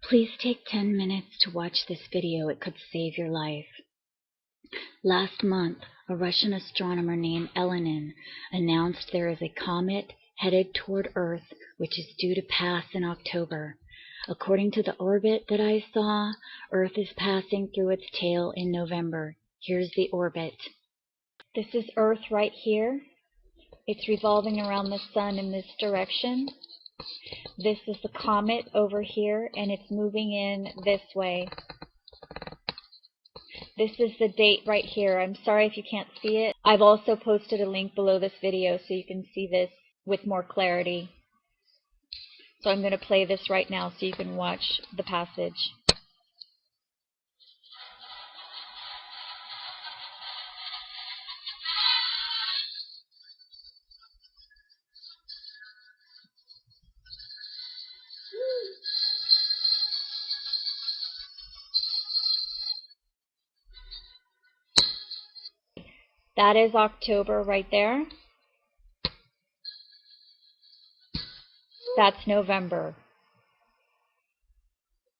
Please take 10 minutes to watch this video. It could save your life. Last month, a Russian astronomer named Elenin announced there is a comet headed toward Earth which is due to pass in October. According to the orbit that I saw, Earth is passing through its tail in November. Here's the orbit. This is Earth right here. It's revolving around the sun in this direction. This is the comet over here, and it's moving in this way. This is the date right here. I'm sorry if you can't see it. I've also posted a link below this video so you can see this with more clarity. So I'm going to play this right now so you can watch the passage. That is October right there. That's November.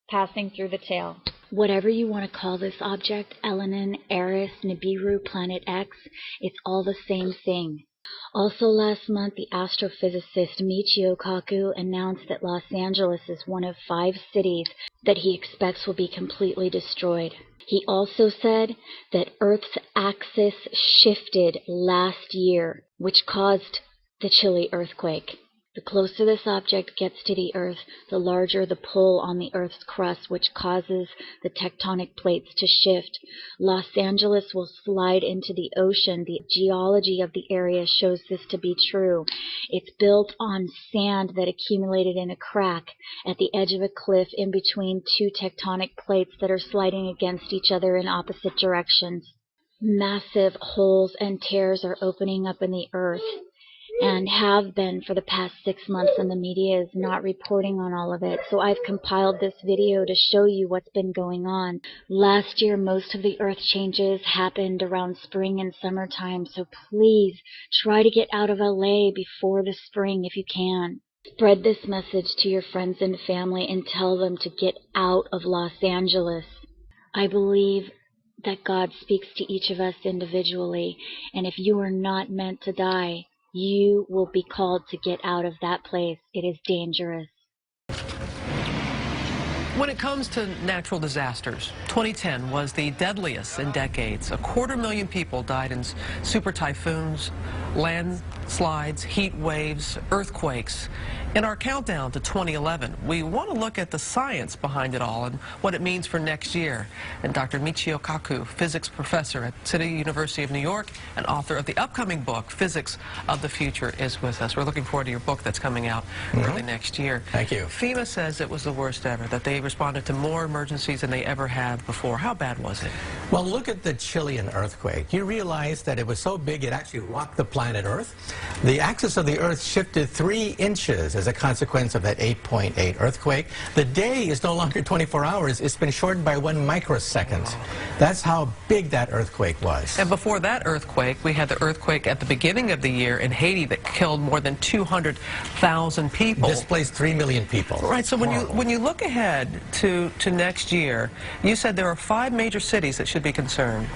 Passing through the tail. Whatever you want to call this object, Elenin, Eris, Nibiru, Planet X, it's all the same thing. Also last month, the astrophysicist Michio Kaku announced that Los Angeles is one of 5 cities that he expects will be completely destroyed. He also said that Earth's axis shifted last year, which caused the Chile earthquake. The closer this object gets to the Earth, the larger the pull on the Earth's crust, which causes the tectonic plates to shift. Los Angeles will slide into the ocean. The geology of the area shows this to be true. It's built on sand that accumulated in a crack at the edge of a cliff in between 2 tectonic plates that are sliding against each other in opposite directions. Massive holes and tears are opening up in the Earth, and have been for the past 6 months, and the media is not reporting on all of it. So I've compiled this video to show you what's been going on. Last year, most of the Earth changes happened around spring and summertime, so please try to get out of LA before the spring if you can. Spread this message to your friends and family and tell them to get out of Los Angeles. I believe that God speaks to each of us individually, and if you are not meant to die, you will be called to get out of that place. It is dangerous. When it comes to natural disasters, 2010 was the deadliest in decades. 250,000 people died in super typhoons, landslides, heat waves, earthquakes. In our countdown to 2011, we want to look at the science behind it all and what it means for next year. And Dr. Michio Kaku, physics professor at City University of New York and author of the upcoming book, Physics of the Future, is with us. We're looking forward to your book that's coming out early next year. Thank you. FEMA says it was the worst ever, that they responded to more emergencies than they ever had before. How bad was it? Well, look at the Chilean earthquake. You realize that it was so big it actually rocked the planet Earth. The axis of the Earth shifted 3 inches as a consequence of that 8.8 earthquake. The day is no longer 24 hours. It's been shortened by 1 microsecond. That's how big that earthquake was. And before that earthquake, we had the earthquake at the beginning of the year in Haiti that killed more than 200,000 people. Displaced 3 million people. Right, so when you look ahead to next year, you said there are 5 major cities that should be concerned.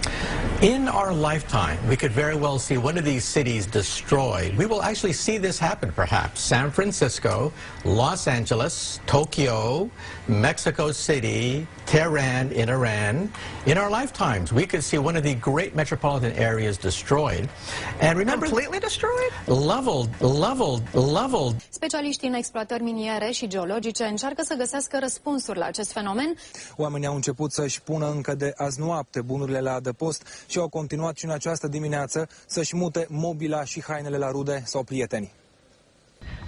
In our lifetime, we could very well see one of these cities destroyed. We will actually see this happen, perhaps. San Francisco, Los Angeles, Tokyo, Mexico City, Tehran in Iran. In our lifetimes, we could see one of the great metropolitan areas destroyed. And remember, completely destroyed? Leveled. Specialiștii în exploatări miniere și geologice încearcă să găsească răspunsuri la acest fenomen. Oamenii au început să-și pună încă de azi noapte bunurile la adăpost și au continuat și în această dimineață să-și mute mobila și hainele la rude sau prieteni.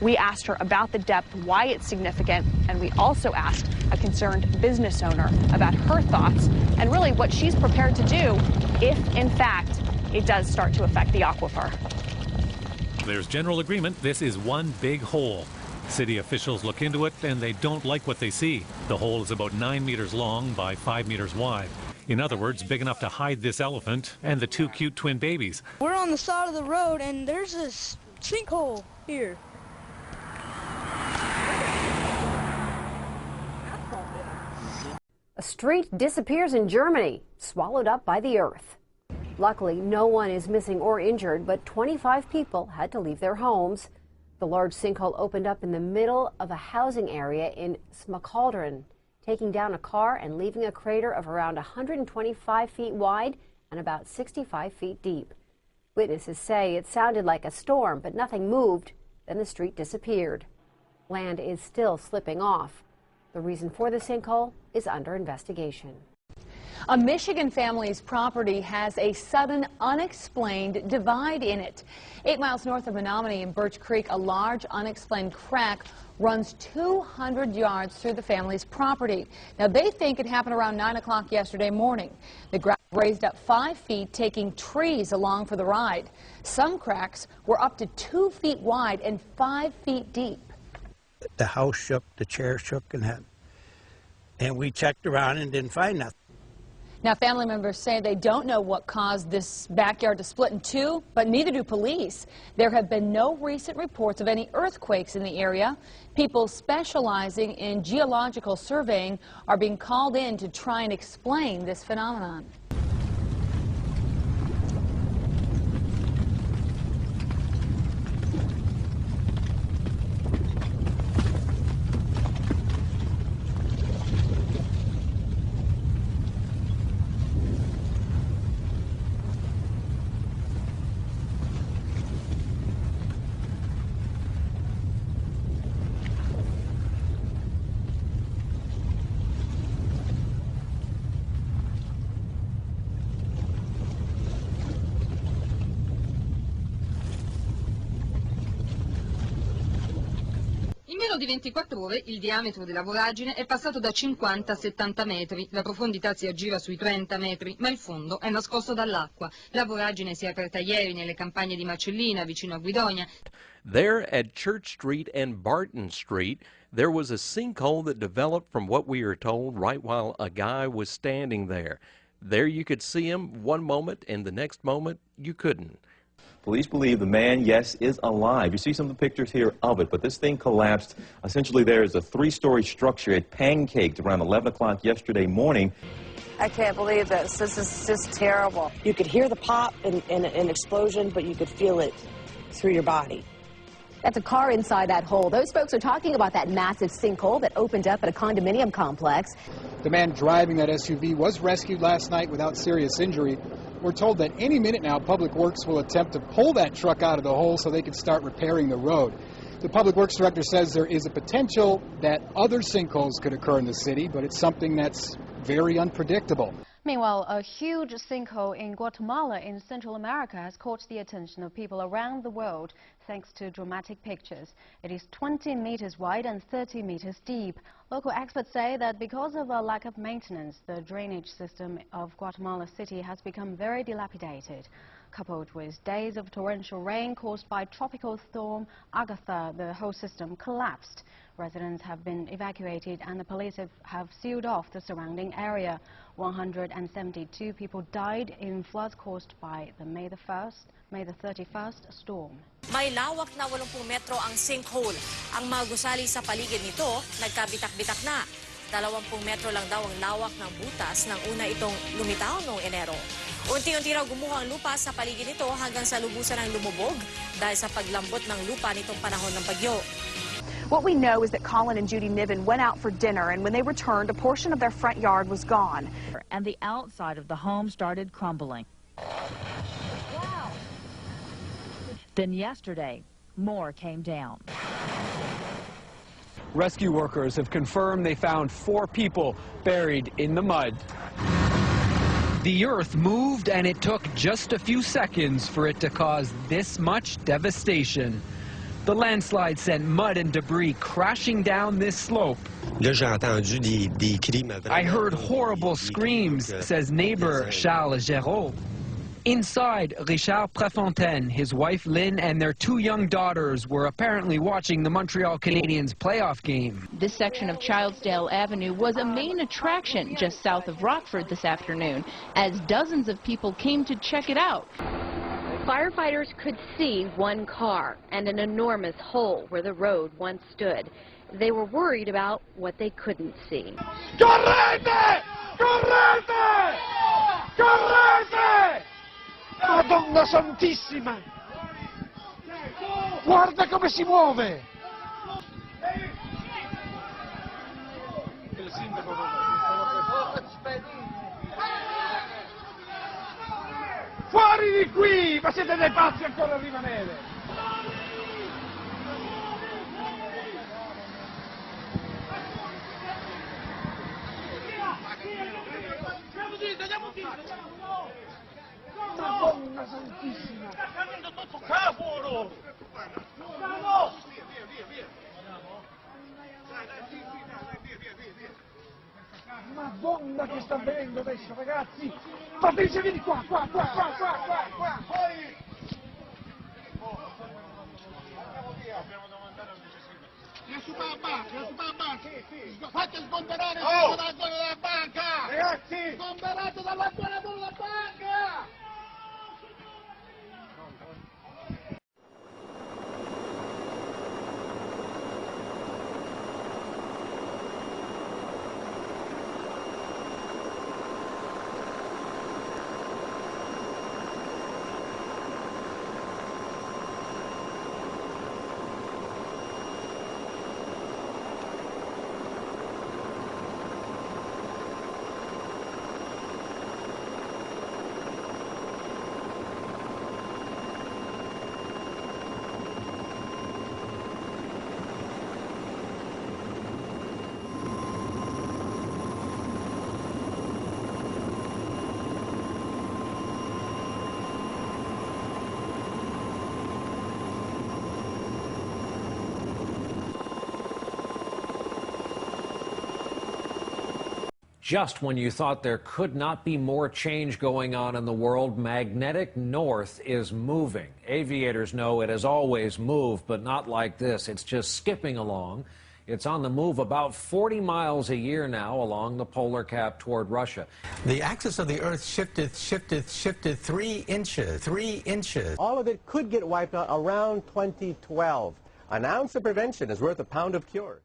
We asked her about the depth, why it's significant, and we also asked a concerned business owner about her thoughts and really what she's prepared to do if, in fact, it does start to affect the aquifer. There's general agreement this is one big hole. City officials look into it and they don't like what they see. The hole is about 9 meters long by 5 meters wide. In other words, big enough to hide this elephant and the 2 cute twin babies. We're on the side of the road and there's this sinkhole here. A street disappears in Germany, swallowed up by the earth. Luckily, no one is missing or injured, but 25 people had to leave their homes. The large sinkhole opened up in the middle of a housing area in Småkalderen, taking down a car and leaving a crater of around 125 feet wide and about 65 feet deep. Witnesses say it sounded like a storm, but nothing moved. Then the street disappeared. Land is still slipping off. The reason for the sinkhole is under investigation. A Michigan family's property has a sudden, unexplained divide in it. 8 miles north of Menominee in Birch Creek, a large, unexplained crack runs 200 yards through the family's property. Now, they think it happened around 9 o'clock yesterday morning. The ground raised up 5 feet, taking trees along for the ride. Some cracks were up to 2 feet wide and 5 feet deep. The house shook, the chair shook, and we checked around and didn't find nothing. Now, family members say they don't know what caused this backyard to split in two, but neither do police. There have been no recent reports of any earthquakes in the area. People specializing in geological surveying are being called in to try and explain this phenomenon. In meno di 24 ore il diametro della voragine è passato da 50 a 70 metri, la profondità si aggira sui 30 metri, ma il fondo è nascosto dall'acqua. La voragine si è aperta ieri nelle campagne di Marcellina, vicino a Guidonia. There at Church Street and Barton Street, there was a sinkhole that developed from what we are told right while a guy was standing there. There you could see him one moment, and the next moment you couldn't. Police believe the man, yes, is alive. You see some of the pictures here of it, but this thing collapsed. Essentially, there is a 3-story structure. It pancaked around 11 o'clock yesterday morning. I can't believe this. This is just terrible. You could hear the pop and an explosion, but you could feel it through your body. That's a car inside that hole. Those folks are talking about that massive sinkhole that opened up at a condominium complex. The man driving that SUV was rescued last night without serious injury. We're told that any minute now, Public Works will attempt to pull that truck out of the hole so they can start repairing the road. The Public Works Director says there is a potential that other sinkholes could occur in the city, but it's something that's very unpredictable. Meanwhile, a huge sinkhole in Guatemala in Central America has caught the attention of people around the world thanks to dramatic pictures. It is 20 meters wide and 30 meters deep. Local experts say that because of a lack of maintenance, the drainage system of Guatemala City has become very dilapidated. Coupled with days of torrential rain caused by tropical storm Agatha, the whole system collapsed. Residents have been evacuated and the police have sealed off the surrounding area. 172 people died in floods caused by the May the 31st storm. May lawak na 80 metro ang sinkhole. Ang mga gusali sa paligid nito nagkabitak-bitak na. 20 metro lang daw ang lawak ng butas nang una itong lumitaw noong Enero. Unti-unti raw gumuho ang lupa sa paligid nito hanggang sa lubusan ng lumubog dahil sa paglambot ng lupa nitong panahon ng bagyo. What we know is that Colin and Judy Niven went out for dinner, and when they returned, a portion of their front yard was gone. And the outside of the home started crumbling. Wow. Then yesterday, more came down. Rescue workers have confirmed they found 4 people buried in the mud. The earth moved, and it took just a few seconds for it to cause this much devastation. The landslide sent mud and debris crashing down this slope. I heard horrible screams, says neighbor Charles Géraud. Inside, Richard Prefontaine, his wife Lynn, and their 2 young daughters were apparently watching the Montreal Canadiens playoff game. This section of Childsdale Avenue was a main attraction just south of Rockford this afternoon, as dozens of people came to check it out. Firefighters could see one car and an enormous hole where the road once stood. They were worried about what they couldn't see. Correte! Correte! Madonna Santissima! Guarda come si muove! Il sindaco fuori di qui! Ma siete dei pazzi ancora a rimanere! Madonna Santissima! Sta cadendo tutto cavolo! Madonna che sta avvenendo adesso, ragazzi! Patrizia, vieni qua! Poi... La banca! Fate sgomberare dalla zona della banca! Ragazzi! Sgomberate dalla zona della banca! Just when you thought there could not be more change going on in the world, magnetic north is moving. Aviators know it has always moved, but not like this. It's just skipping along. It's on the move about 40 miles a year now along the polar cap toward Russia. The axis of the Earth shifted 3 inches, 3 inches. All of it could get wiped out around 2012. An ounce of prevention is worth a pound of cure.